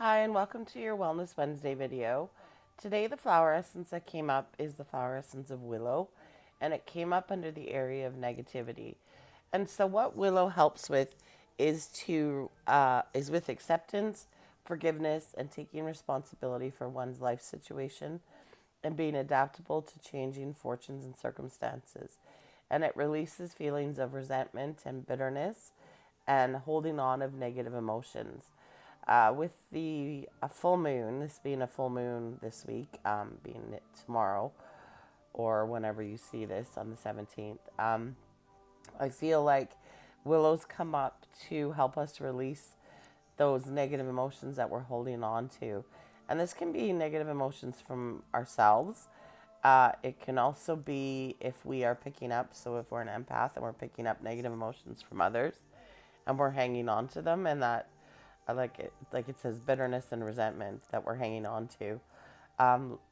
Hi, and welcome to your Wellness Wednesday video. Today, the flower essence that came up is the flower essence of Willow, and it came up under the area of negativity. And so, what Willow helps with is with acceptance, forgiveness, and taking responsibility for one's life situation, and being adaptable to changing fortunes and circumstances. And it releases feelings of resentment and bitterness, and holding on of negative emotions. With the a full moon, this being a full moon this week, being it tomorrow or whenever you see this on the 17th, I feel like willows come up to help us release those negative emotions that we're holding on to. And this can be negative emotions from ourselves. It can also be if we are picking up, so if we're an empath and we're picking up negative emotions from others and we're hanging on to them, and that I like it says bitterness and resentment that we're hanging on to.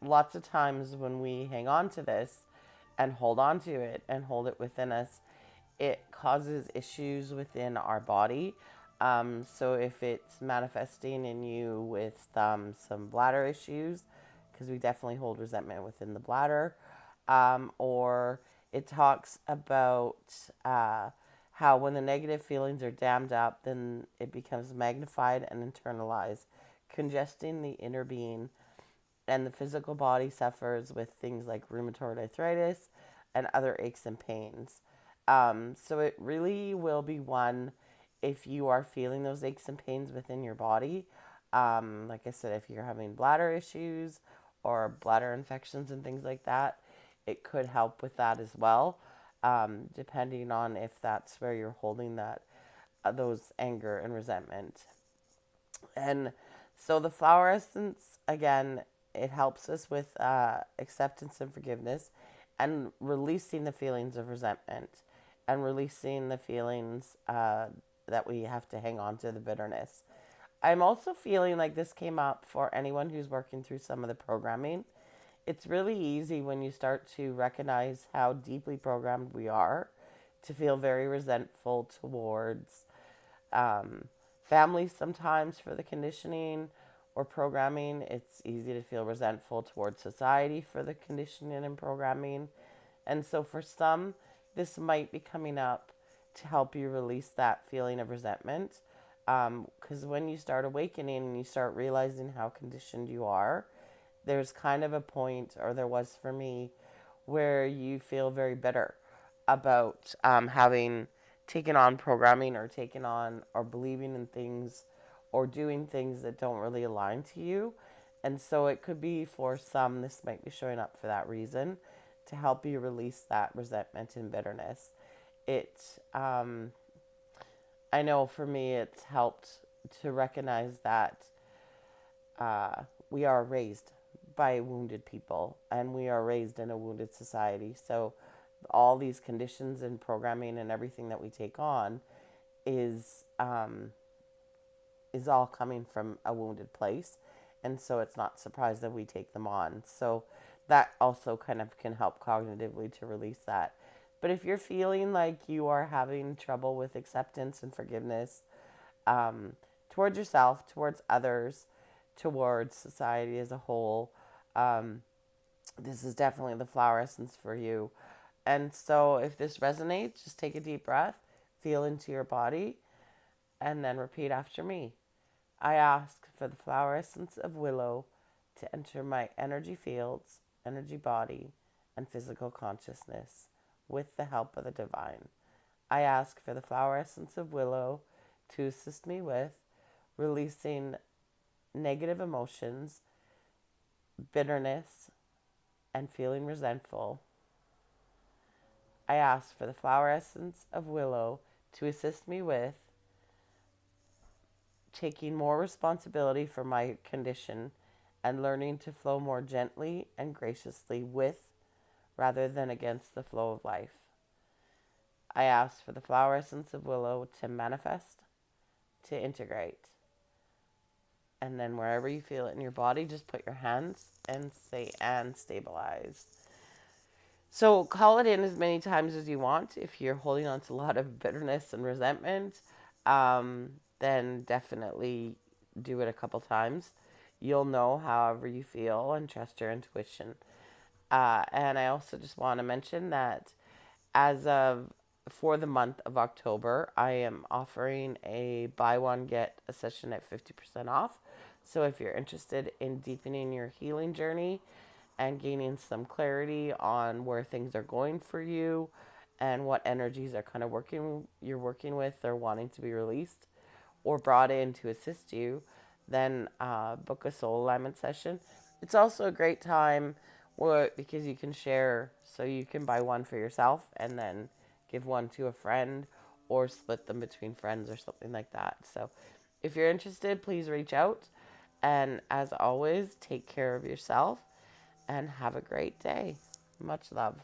Lots of times when we hang on to this and hold on to it and hold it within us, it causes issues within our body. So if it's manifesting in you with some bladder issues, because we definitely hold resentment within the bladder, or it talks about how when the negative feelings are dammed up, then it becomes magnified and internalized, congesting the inner being, and the physical body suffers with things like rheumatoid arthritis and other aches and pains. So it really will be one if you are feeling those aches and pains within your body. Like I said, if you're having bladder issues or bladder infections and things like that, it could help with that as well, depending on if that's where you're holding that those anger and resentment. And so the flower essence, again, it helps us with acceptance and forgiveness and releasing the feelings of resentment and releasing the feelings that we have to hang on to, the bitterness. I'm also feeling like this came up for anyone who's working through some of the programming. It's really easy when you start to recognize how deeply programmed we are to feel very resentful towards um, families sometimes for the conditioning or programming. It's easy to feel resentful towards society for the conditioning and programming. And so for some, this might be coming up to help you release that feeling of resentment. Because when you start awakening and you start realizing how conditioned you are, there's kind of a point, or there was for me, where you feel very bitter about having taken on programming or taken on or believing in things or doing things that don't really align to you. And so it could be for some, this might be showing up for that reason to help you release that resentment and bitterness. It, I know for me, it's helped to recognize that we are raised by wounded people and we are raised in a wounded society. So all these conditions and programming and everything that we take on is is all coming from a wounded place, and so it's not surprised that we take them on. So that also kind of can help cognitively to release that. But if you're feeling like you are having trouble with acceptance and forgiveness, um, towards yourself, towards others, towards society as a whole, um, this is definitely the flower essence for you. And so if this resonates, just take a deep breath, feel into your body, and then repeat after me. I ask for the flower essence of willow to enter my energy fields, energy body, and physical consciousness with the help of the divine. I ask for the flower essence of willow to assist me with releasing negative emotions, bitterness, and feeling resentful. I ask for the flower essence of willow to assist me with taking more responsibility for my condition and learning to flow more gently and graciously with rather than against the flow of life. I ask for the flower essence of willow to manifest, to integrate. And then wherever you feel it in your body, just put your hands and say, and stabilize. So call it in as many times as you want. If you're holding on to a lot of bitterness and resentment, then definitely do it a couple times. You'll know however you feel and trust your intuition. And I also just want to mention that as of for the month of October, I am offering a buy one get a session at 50% off. So if you're interested in deepening your healing journey and gaining some clarity on where things are going for you and what energies are kind of working with or wanting to be released or brought in to assist you, then book a soul alignment session. It's also a great time because you can share, so you can buy one for yourself and then give one to a friend or split them between friends or something like that. So if you're interested, please reach out. And as always, take care of yourself and have a great day. Much love.